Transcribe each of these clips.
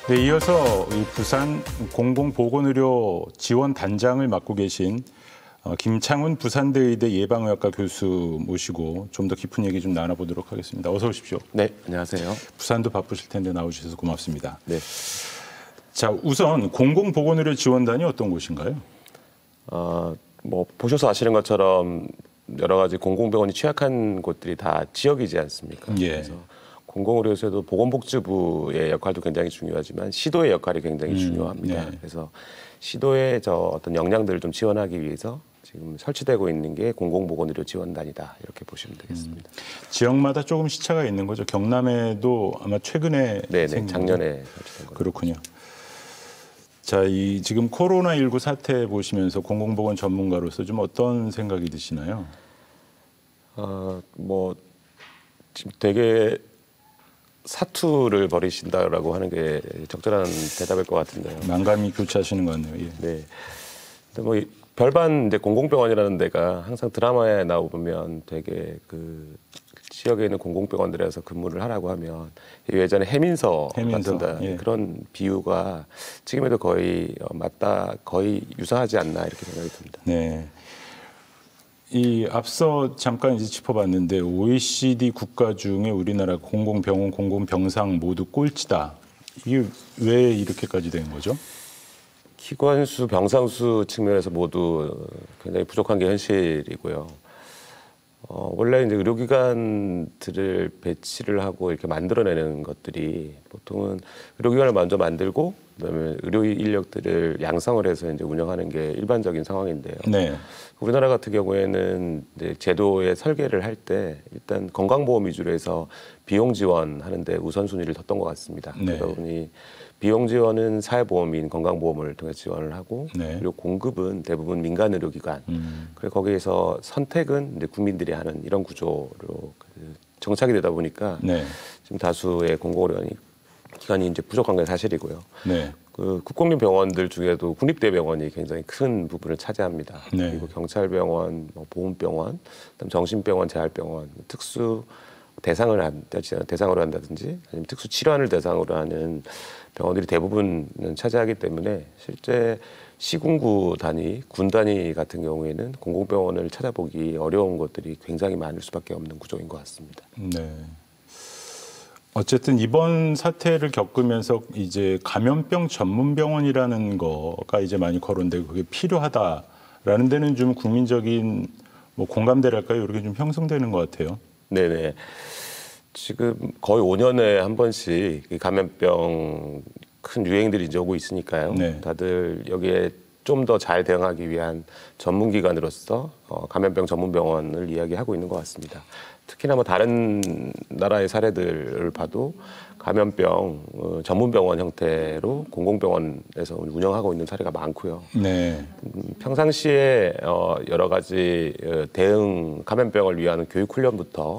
네, 이어서 이 부산 공공보건의료 지원단장을 맡고 계신 김창훈 부산대의대 예방의학과 교수 모시고 좀 더 깊은 얘기 좀 나눠보도록 하겠습니다. 어서 오십시오. 네, 안녕하세요. 부산도 바쁘실 텐데 나오셔서 고맙습니다. 네. 자, 우선 공공보건의료 지원단이 어떤 곳인가요? 뭐 보셔서 아시는 것처럼 여러 가지 공공병원이 취약한 곳들이 다 지역이지 않습니까? 예. 그래서 공공의료에서도 보건복지부의 역할도 굉장히 중요하지만 시도의 역할이 굉장히 중요합니다. 네. 그래서 시도의 어떤 역량들을 좀 지원하기 위해서 지금 설치되고 있는 게 공공보건의료 지원단이다 이렇게 보시면 되겠습니다. 지역마다 조금 시차가 있는 거죠. 경남에도 아마 최근에 네, 작년에 설치된 거죠. 그렇군요. 자, 이 지금 코로나19 사태 보시면서 공공보건 전문가로서 좀 어떤 생각이 드시나요? 뭐 지금 되게 사투를 벌이신다라고 하는 게 적절한 대답일 것 같은데요. 난감히 교체하시는 것 같네요. 예. 네. 근데 뭐 별반 이제 공공병원이라는 데가 항상 드라마에 나오면 되게 그 지역에 있는 공공병원들에서 근무를 하라고 하면 예전에 해민서 같은 예. 그런 비유가 지금에도 거의 맞다, 거의 유사하지 않나 이렇게 생각이 듭니다. 네. 이 앞서 잠깐 이제 짚어봤는데 OECD 국가 중에 우리나라 공공병원, 공공병상 모두 꼴찌다. 이게 왜 이렇게까지 된 거죠? 기관수, 병상수 측면에서 모두 굉장히 부족한 게 현실이고요. 원래 이제 의료기관들을 배치를 하고 이렇게 만들어내는 것들이 보통은 의료기관을 먼저 만들고 그다음에 의료 인력들을 양성을 해서 이제 운영하는 게 일반적인 상황인데요. 네. 우리나라 같은 경우에는 이제 제도의 설계를 할 때 일단 건강보험 위주로 해서 비용 지원하는데 우선순위를 뒀던 것 같습니다. 네. 그러다 보니 비용 지원은 사회보험인 건강보험을 통해 지원을 하고 네. 그리고 공급은 대부분 민간 의료기관 그리고 거기에서 선택은 이제 국민들이 하는 이런 구조로 정착이 되다 보니까 네. 지금 다수의 공공의료 기관이 이제 부족한 게 사실이고요. 네. 그 국공립 병원들 중에도 국립대병원이 굉장히 큰 부분을 차지합니다. 네. 그리고 경찰병원, 뭐 보훈병원, 그다음 정신병원, 재활병원, 특수 대상으로 한다든지 아니면 특수 질환을 대상으로 하는 병원들이 대부분은 차지하기 때문에 실제 시군구 단위, 군 단위 같은 경우에는 공공병원을 찾아보기 어려운 것들이 굉장히 많을 수밖에 없는 구조인 것 같습니다. 네. 어쨌든 이번 사태를 겪으면서 이제 감염병 전문병원이라는 거가 이제 많이 거론되고 그게 필요하다라는 데는 좀 국민적인 뭐 공감대랄까요? 이렇게 좀 형성되는 것 같아요. 네네. 지금 거의 5년에 한 번씩 감염병 큰 유행들이 이제 오고 있으니까요. 네. 다들 여기에 좀 더 잘 대응하기 위한 전문기관으로서 감염병 전문병원을 이야기하고 있는 것 같습니다. 특히나 뭐 다른 나라의 사례들을 봐도 감염병 전문병원 형태로 공공병원에서 운영하고 있는 사례가 많고요. 네. 평상시에 여러 가지 대응 감염병을 위한 교육 훈련부터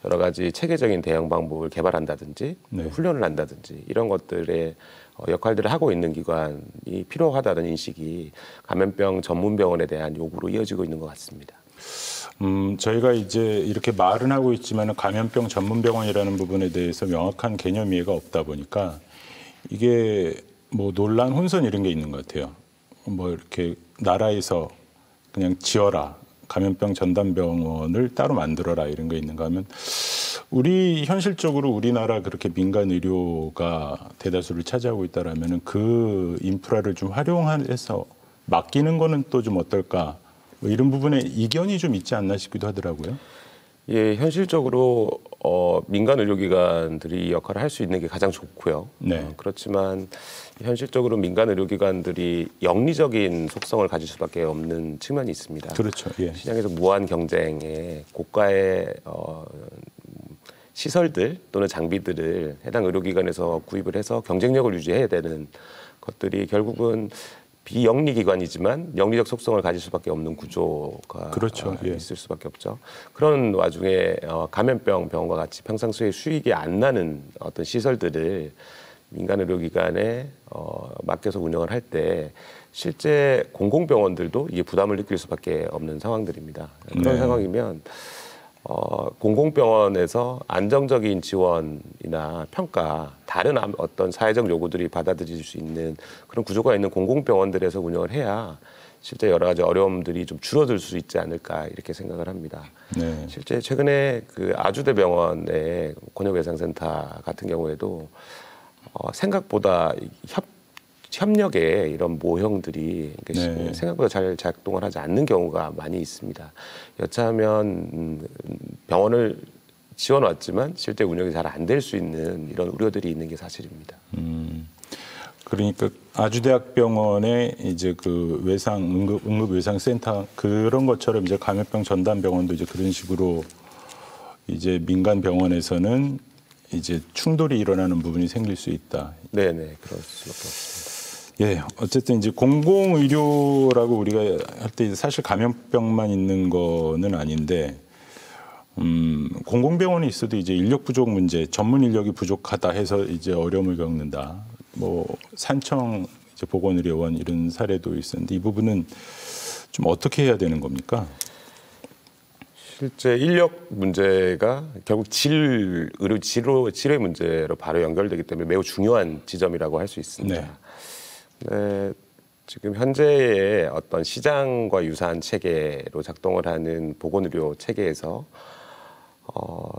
여러 가지 체계적인 대응 방법을 개발한다든지 네. 훈련을 한다든지 이런 것들의 역할들을 하고 있는 기관이 필요하다는 인식이 감염병 전문병원에 대한 요구로 이어지고 있는 것 같습니다. 저희가 이제 이렇게 말은 하고 있지만 감염병 전문병원이라는 부분에 대해서 명확한 개념 이해가 없다 보니까 이게 뭐 논란, 혼선 이런 게 있는 것 같아요. 뭐 이렇게 나라에서 그냥 지어라. 감염병 전담병원을 따로 만들어라 이런 게 있는가 하면 우리 현실적으로 우리나라 그렇게 민간 의료가 대다수를 차지하고 있다라면은 그 인프라를 좀 활용해서 맡기는 거는 또 좀 어떨까 뭐 이런 부분에 이견이 좀 있지 않나 싶기도 하더라고요. 예, 현실적으로 민간 의료기관들이 이 역할을 할 수 있는 게 가장 좋고요. 네. 그렇지만 현실적으로 민간 의료기관들이 영리적인 속성을 가질 수밖에 없는 측면이 있습니다. 그렇죠. 예. 시장에서 무한 경쟁에 고가의 시설들 또는 장비들을 해당 의료기관에서 구입을 해서 경쟁력을 유지해야 되는 것들이 결국은 비영리기관이지만 영리적 속성을 가질 수밖에 없는 구조가 그렇죠. 예. 있을 수밖에 없죠. 그런 와중에 감염병 병원과 같이 평상시에 수익이 안 나는 어떤 시설들을 민간 의료기관에 맡겨서 운영을 할 때 실제 공공병원들도 이게 부담을 느낄 수밖에 없는 상황들입니다. 그런 네. 상황이면 공공병원에서 안정적인 지원이나 평가, 다른 어떤 사회적 요구들이 받아들일 수 있는 그런 구조가 있는 공공병원들에서 운영을 해야 실제 여러 가지 어려움들이 좀 줄어들 수 있지 않을까 이렇게 생각을 합니다. 네. 실제 최근에 그 아주대병원의 곤욕외상센터 같은 경우에도 생각보다 협력의 이런 모형들이 네. 생각보다 잘 작동을 하지 않는 경우가 많이 있습니다. 여차하면 병원을 지원왔지만 실제 운영이 잘 안 될 수 있는 이런 우려들이 있는 게 사실입니다. 그러니까 아주대학병원의 이제 그 응급 외상센터 그런 것처럼 이제 감염병 전담병원도 이제 그런 식으로 이제 민간 병원에서는 이제 충돌이 일어나는 부분이 생길 수 있다. 네네, 그럴 수밖에 없습니다. 예, 어쨌든 이제 공공의료라고 우리가 할 때 사실 감염병만 있는 거는 아닌데, 공공병원이 있어도 이제 인력 부족 문제, 전문 인력이 부족하다 해서 이제 어려움을 겪는다. 뭐 산청 이제 보건의료원 이런 사례도 있었는데 이 부분은 좀 어떻게 해야 되는 겁니까? 실제 인력 문제가 결국 치료의 문제로 바로 연결되기 때문에 매우 중요한 지점이라고 할 수 있습니다. 네. 네, 지금 현재의 어떤 시장과 유사한 체계로 작동을 하는 보건의료 체계에서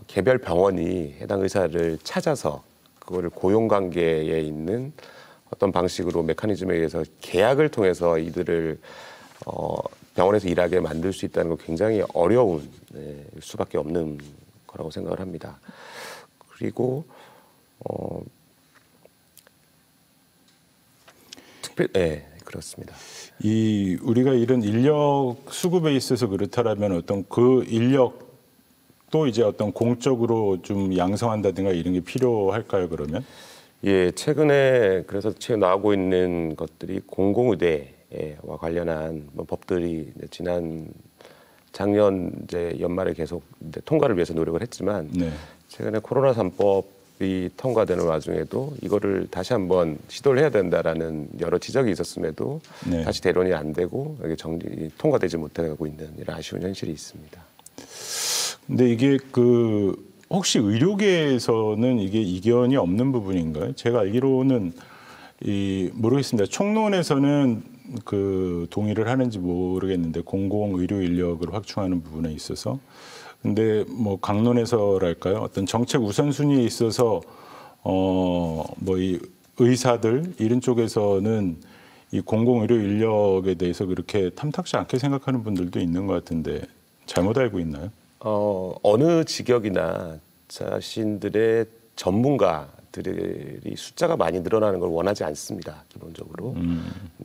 개별 병원이 해당 의사를 찾아서 그거를 고용관계에 있는 어떤 방식으로 메커니즘에 의해서 계약을 통해서 이들을 병원에서 일하게 만들 수 있다는 건 굉장히 어려운 수밖에 없는 거라고 생각을 합니다. 그리고 네, 그렇습니다. 우리가 이런 인력 수급에 있어서 그렇다라면 어떤 그 인력도 이제 어떤 공적으로 좀 양성한다든가 이런 게 필요할까요, 그러면? 예, 최근에 그래서 지금 나오고 있는 것들이 공공의대와 관련한 법들이 작년 이제 연말에 계속 이제 통과를 위해서 노력을 했지만 네. 최근에 코로나 3법이 통과되는 와중에도 이거를 다시 한번 시도를 해야 된다라는 여러 지적이 있었음에도 네. 다시 대론이 안 되고 이게 통과되지 못하고 있는 이런 아쉬운 현실이 있습니다. 근데 이게 혹시 의료계에서는 이게 이견이 없는 부분인가요? 제가 알기로는 모르겠습니다. 총론에서는 동의를 하는지 모르겠는데 공공 의료 인력을 확충하는 부분에 있어서 근데 뭐 강론에서랄까요? 어떤 정책 우선순위에 있어서 이 의사들 이런 쪽에서는 이 공공 의료 인력에 대해서 그렇게 탐탁지 않게 생각하는 분들도 있는 것 같은데 잘못 알고 있나요? 어느 직역이나 자신들의 전문가들이 숫자가 많이 늘어나는 걸 원하지 않습니다. 기본적으로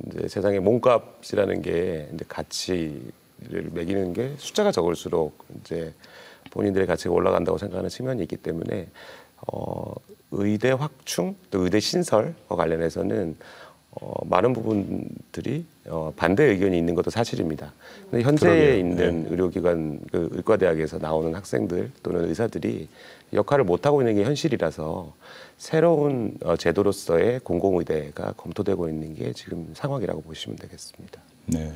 이제 세상에 몸값이라는 게 이제 가치를 매기는 게 숫자가 적을수록 이제 본인들의 가치가 올라간다고 생각하는 측면이 있기 때문에 의대 확충 또 의대 신설과 관련해서는 많은 부분들이 반대 의견이 있는 것도 사실입니다. 근데 현재에 그러게요. 있는 네. 의료기관, 의과대학에서 나오는 학생들 또는 의사들이 역할을 못하고 있는 게 현실이라서 새로운 제도로서의 공공의대가 검토되고 있는 게 지금 상황이라고 보시면 되겠습니다. 네.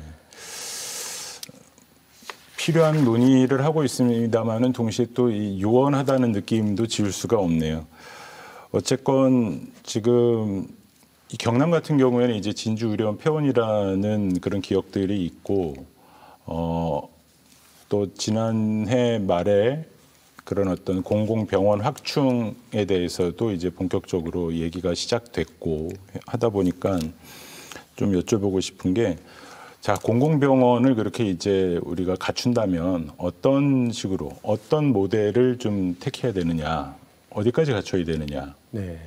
필요한 논의를 하고 있습니다만은 동시에 또 요원하다는 느낌도 지울 수가 없네요. 어쨌건 지금 이 경남 같은 경우에는 이제 진주의료원 폐원이라는 그런 기억들이 있고 또 지난해 말에 그런 어떤 공공병원 확충에 대해서도 이제 본격적으로 얘기가 시작됐고 하다 보니까 좀 여쭤보고 싶은 게 자, 공공병원을 그렇게 이제 우리가 갖춘다면 어떤 식으로 어떤 모델을 좀 택해야 되느냐, 어디까지 갖춰야 되느냐. 네.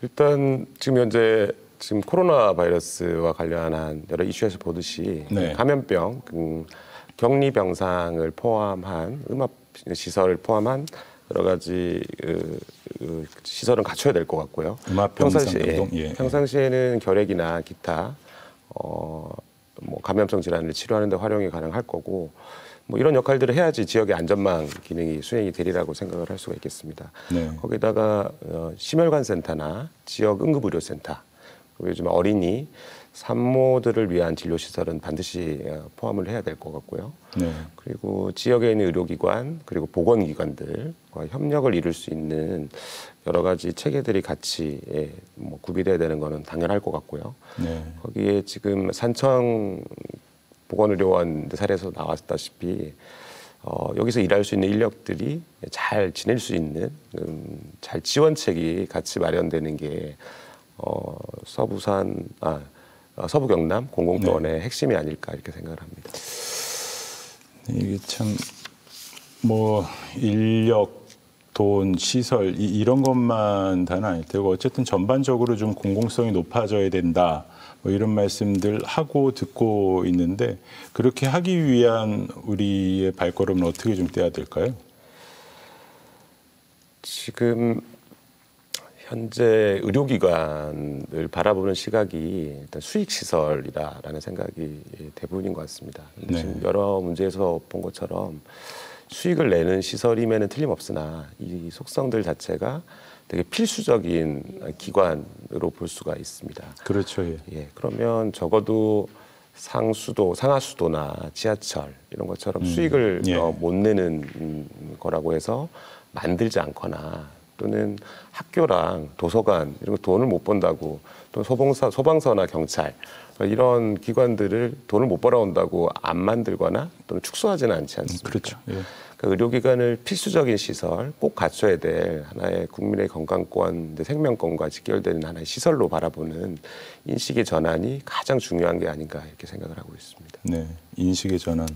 일단 지금 현재 코로나 바이러스와 관련한 여러 이슈에서 보듯이 네. 감염병, 격리 병상을 포함한 음압 시설을 포함한 여러 가지 시설은 갖춰야 될 것 같고요. 음압 병상 등등. 예. 평상시에는 결핵이나 기타 감염성 질환을 치료하는 데 활용이 가능할 거고 뭐 이런 역할들을 해야지 지역의 안전망 기능이 수행이 되리라고 생각을 할 수가 있겠습니다. 네. 거기다가 심혈관 센터나 지역 응급의료센터, 요즘 어린이 산모들을 위한 진료 시설은 반드시 포함을 해야 될 것 같고요. 네. 그리고 지역에 있는 의료기관 그리고 보건기관들과 협력을 이룰 수 있는 여러 가지 체계들이 같이 뭐 구비돼야 되는 거는 당연할 것 같고요. 네. 거기에 지금 산청 보건의료원 사례에서 나왔다시피 여기서 일할 수 있는 인력들이 잘 지낼 수 있는 잘 지원책이 같이 마련되는 게 서부 경남 공공병원의 핵심이 아닐까 이렇게 생각을 합니다. 이게 참 뭐 인력, 돈, 시설 이런 것만 다는 아닐 테고 어쨌든 전반적으로 좀 공공성이 높아져야 된다. 뭐 이런 말씀들 하고 듣고 있는데 그렇게 하기 위한 우리의 발걸음은 어떻게 좀 떼야 될까요? 지금 현재 의료기관을 바라보는 시각이 일단 수익시설이다라는 생각이 대부분인 것 같습니다. 네. 지금 여러 문제에서 본 것처럼 수익을 내는 시설임에는 틀림없으나 이 속성들 자체가 되게 필수적인 기관으로 볼 수가 있습니다. 그렇죠. 예. 예, 그러면 적어도 상하수도나 지하철 이런 것처럼 수익을 예. 못 내는 거라고 해서 만들지 않거나 또는 학교랑 도서관 이런 거 돈을 못 번다고 또 소방서나 경찰 이런 기관들을 돈을 못 벌어온다고 안 만들거나 또는 축소하지는 않지 않습니까? 그렇죠. 예. 그러니까 의료기관을 필수적인 시설, 꼭 갖춰야 될 하나의 국민의 건강권, 생명권과 직결되는 하나의 시설로 바라보는 인식의 전환이 가장 중요한 게 아닌가 이렇게 생각을 하고 있습니다. 네, 인식의 전환.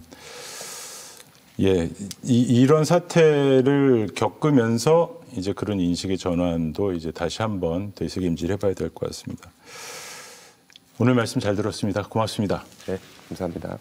예, 이런 사태를 겪으면서 이제 그런 인식의 전환도 이제 다시 한번 되새김질해봐야 될 것 같습니다. 오늘 말씀 잘 들었습니다. 고맙습니다. 네, 감사합니다.